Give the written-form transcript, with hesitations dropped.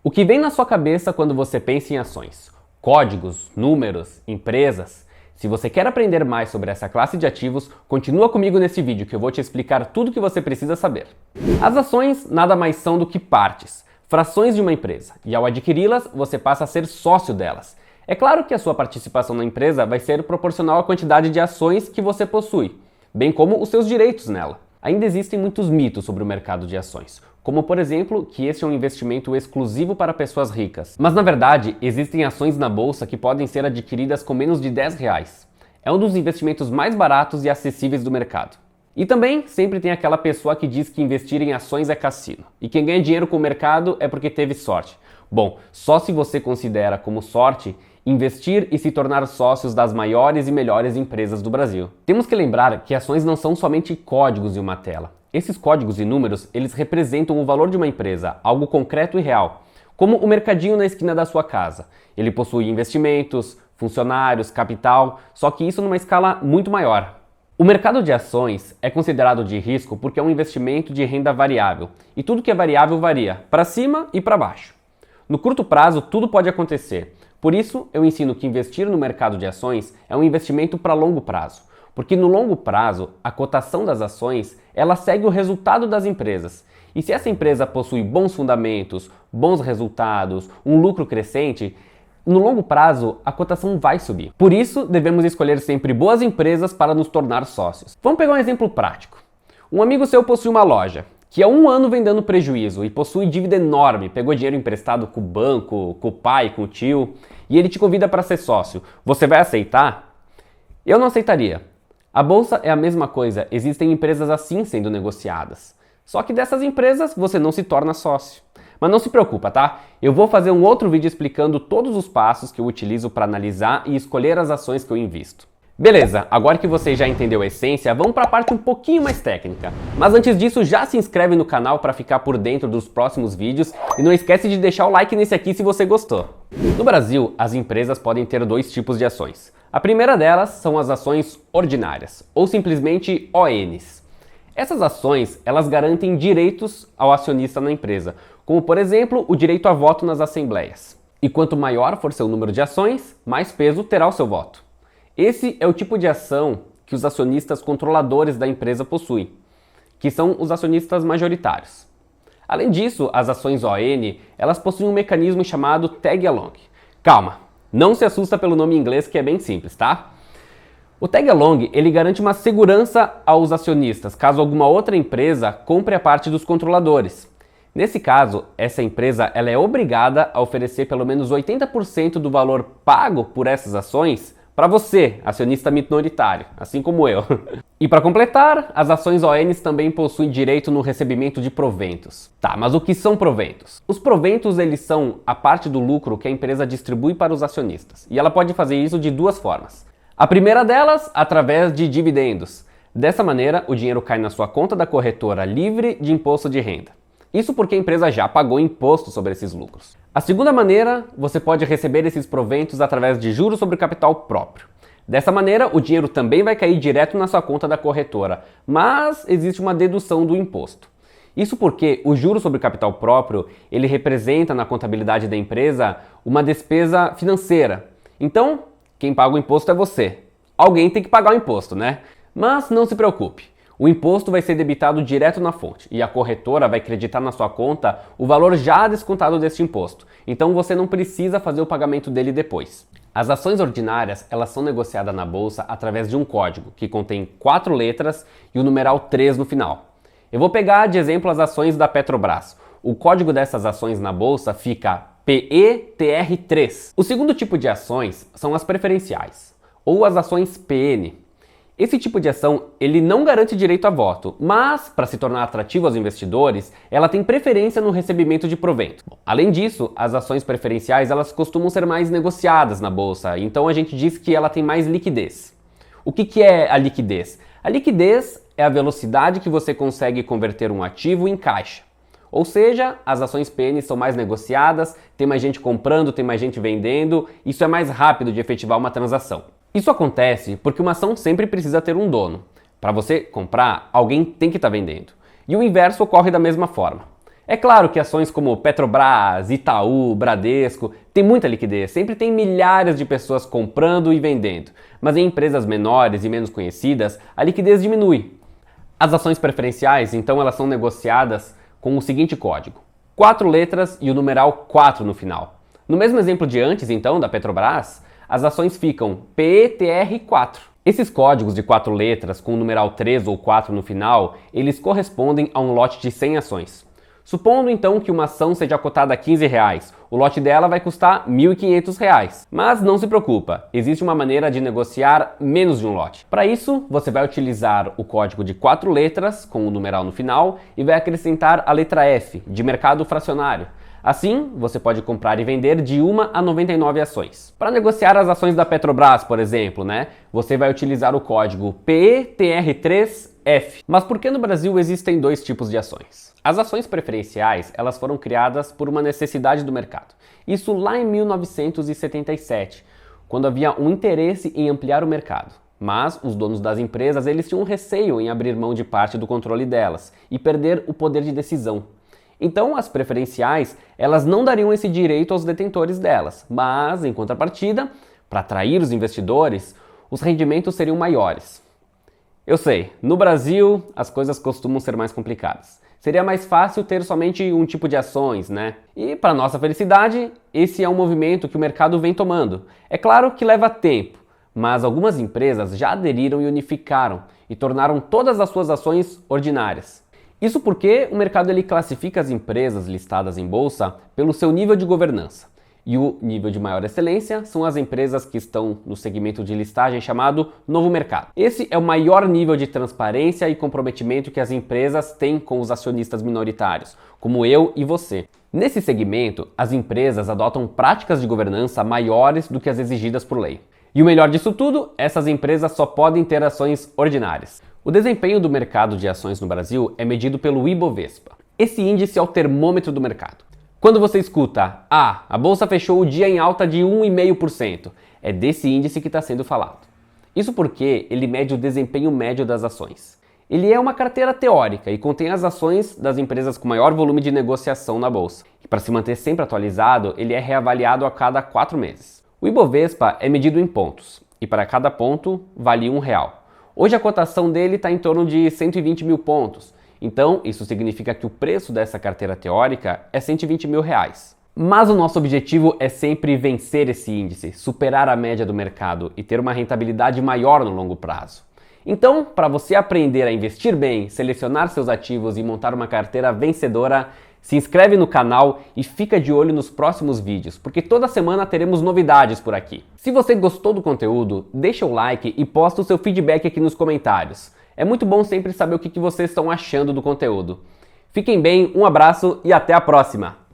O que vem na sua cabeça quando você pensa em ações? Códigos, números, empresas? Se você quer aprender mais sobre essa classe de ativos, continua comigo nesse vídeo que eu vou te explicar tudo o que você precisa saber. As ações nada mais são do que partes, frações de uma empresa, e ao adquiri-las, você passa a ser sócio delas. É claro que a sua participação na empresa vai ser proporcional à quantidade de ações que você possui, bem como os seus direitos nela. Ainda existem muitos mitos sobre o mercado de ações, como por exemplo que este é um investimento exclusivo para pessoas ricas. Mas na verdade, existem ações na bolsa que podem ser adquiridas com menos de R$10. É um dos investimentos mais baratos e acessíveis do mercado. E também sempre tem aquela pessoa que diz que investir em ações é cassino, e quem ganha dinheiro com o mercado é porque teve sorte. Bom, só se você considera como sorte investir e se tornar sócios das maiores e melhores empresas do Brasil. Temos que lembrar que ações não são somente códigos em uma tela. Esses códigos e números, eles representam o valor de uma empresa, algo concreto e real, como o mercadinho na esquina da sua casa. Ele possui investimentos, funcionários, capital, só que isso numa escala muito maior. O mercado de ações é considerado de risco porque é um investimento de renda variável, e tudo que é variável varia, para cima e para baixo. No curto prazo, tudo pode acontecer. Por isso, eu ensino que investir no mercado de ações é um investimento para longo prazo, porque no longo prazo, a cotação das ações, ela segue o resultado das empresas. E se essa empresa possui bons fundamentos, bons resultados, um lucro crescente, no longo prazo, a cotação vai subir. Por isso, devemos escolher sempre boas empresas para nos tornar sócios. Vamos pegar um exemplo prático. Um amigo seu possui uma loja, que há 1 ano vem dando prejuízo e possui dívida enorme, pegou dinheiro emprestado com o banco, com o pai, com o tio, e ele te convida para ser sócio. Você vai aceitar? Eu não aceitaria. A bolsa é a mesma coisa, existem empresas assim sendo negociadas. Só que dessas empresas você não se torna sócio. Mas não se preocupa, tá? Eu vou fazer um outro vídeo explicando todos os passos que eu utilizo para analisar e escolher as ações que eu invisto. Beleza, agora que você já entendeu a essência, vamos para a parte um pouquinho mais técnica. Mas antes disso, já se inscreve no canal para ficar por dentro dos próximos vídeos e não esquece de deixar o like nesse aqui se você gostou. No Brasil, as empresas podem ter 2 tipos de ações. A primeira delas são as ações ordinárias, ou simplesmente ONs. Essas ações, elas garantem direitos ao acionista na empresa, como por exemplo, o direito a voto nas assembleias. E quanto maior for seu número de ações, mais peso terá o seu voto. Esse é o tipo de ação que os acionistas controladores da empresa possuem, que são os acionistas majoritários. Além disso, as ações ON, elas possuem um mecanismo chamado Tag Along. Calma, não se assusta pelo nome em inglês que é bem simples, tá? O Tag Along, ele garante uma segurança aos acionistas, caso alguma outra empresa compre a parte dos controladores. Nesse caso, essa empresa ela é obrigada a oferecer pelo menos 80% do valor pago por essas ações para você, acionista minoritário, assim como eu. E para completar, as ações ONs também possuem direito no recebimento de proventos. Tá, mas o que são proventos? Os proventos, eles são a parte do lucro que a empresa distribui para os acionistas. E ela pode fazer isso de 2 formas. A primeira delas, através de dividendos. Dessa maneira, o dinheiro cai na sua conta da corretora livre de imposto de renda. Isso porque a empresa já pagou imposto sobre esses lucros. A segunda maneira, você pode receber esses proventos através de juros sobre o capital próprio. Dessa maneira, o dinheiro também vai cair direto na sua conta da corretora, mas existe uma dedução do imposto. Isso porque o juro sobre o capital próprio, ele representa na contabilidade da empresa uma despesa financeira. Então, quem paga o imposto é você. Alguém tem que pagar o imposto, né? Mas não se preocupe. O imposto vai ser debitado direto na fonte e a corretora vai creditar na sua conta o valor já descontado deste imposto. Então você não precisa fazer o pagamento dele depois. As ações ordinárias, elas são negociadas na bolsa através de um código que contém 4 letras e o numeral 3 no final. Eu vou pegar de exemplo as ações da Petrobras. O código dessas ações na bolsa fica PETR3. O segundo tipo de ações são as preferenciais, ou as ações PN. Esse tipo de ação, ele não garante direito a voto, mas, para se tornar atrativo aos investidores, ela tem preferência no recebimento de provento. Além disso, as ações preferenciais, elas costumam ser mais negociadas na bolsa, então a gente diz que ela tem mais liquidez. O que é a liquidez? A liquidez é a velocidade que você consegue converter um ativo em caixa. Ou seja, as ações PN são mais negociadas, tem mais gente comprando, tem mais gente vendendo, isso é mais rápido de efetivar uma transação. Isso acontece porque uma ação sempre precisa ter um dono. Para você comprar, alguém tem que estar vendendo. E o inverso ocorre da mesma forma. É claro que ações como Petrobras, Itaú, Bradesco têm muita liquidez, sempre tem milhares de pessoas comprando e vendendo, mas em empresas menores e menos conhecidas, a liquidez diminui. As ações preferenciais, então, elas são negociadas com o seguinte código: 4 letras e o numeral 4 no final. No mesmo exemplo de antes, então, da Petrobras, as ações ficam PETR4. Esses códigos de 4 letras com o numeral 3 ou 4 no final, eles correspondem a um lote de 100 ações. Supondo então que uma ação seja cotada a R$15, o lote dela vai custar R$1.500. Mas não se preocupa, existe uma maneira de negociar menos de um lote. Para isso, você vai utilizar o código de 4 letras com o numeral no final e vai acrescentar a letra F, de mercado fracionário. Assim, você pode comprar e vender de 1 a 99 ações. Para negociar as ações da Petrobras, por exemplo, você vai utilizar o código PETR3F. Mas por que no Brasil existem dois tipos de ações? As ações preferenciais, elas foram criadas por uma necessidade do mercado. Isso lá em 1977, quando havia um interesse em ampliar o mercado. Mas os donos das empresas, eles tinham um receio em abrir mão de parte do controle delas e perder o poder de decisão. Então, as preferenciais, elas não dariam esse direito aos detentores delas, mas, em contrapartida, para atrair os investidores, os rendimentos seriam maiores. Eu sei, no Brasil, as coisas costumam ser mais complicadas. Seria mais fácil ter somente um tipo de ações, E, para nossa felicidade, esse é um movimento que o mercado vem tomando. É claro que leva tempo, mas algumas empresas já aderiram e unificaram e tornaram todas as suas ações ordinárias. Isso porque o mercado ele classifica as empresas listadas em bolsa pelo seu nível de governança. E o nível de maior excelência são as empresas que estão no segmento de listagem chamado Novo Mercado. Esse é o maior nível de transparência e comprometimento que as empresas têm com os acionistas minoritários, como eu e você. Nesse segmento, as empresas adotam práticas de governança maiores do que as exigidas por lei. E o melhor disso tudo, essas empresas só podem ter ações ordinárias. O desempenho do mercado de ações no Brasil é medido pelo Ibovespa. Esse índice é o termômetro do mercado. Quando você escuta, a bolsa fechou o dia em alta de 1,5%, é desse índice que está sendo falado. Isso porque ele mede o desempenho médio das ações. Ele é uma carteira teórica e contém as ações das empresas com maior volume de negociação na bolsa. E para se manter sempre atualizado, ele é reavaliado a cada 4 meses. O Ibovespa é medido em pontos, e para cada ponto vale R$1. Hoje a cotação dele está em torno de 120 mil pontos, então isso significa que o preço dessa carteira teórica é R$120 mil. Mas o nosso objetivo é sempre vencer esse índice, superar a média do mercado e ter uma rentabilidade maior no longo prazo. Então, para você aprender a investir bem, selecionar seus ativos e montar uma carteira vencedora, se inscreve no canal e fica de olho nos próximos vídeos, porque toda semana teremos novidades por aqui. Se você gostou do conteúdo, deixa o like e posta o seu feedback aqui nos comentários. É muito bom sempre saber o que vocês estão achando do conteúdo. Fiquem bem, um abraço e até a próxima!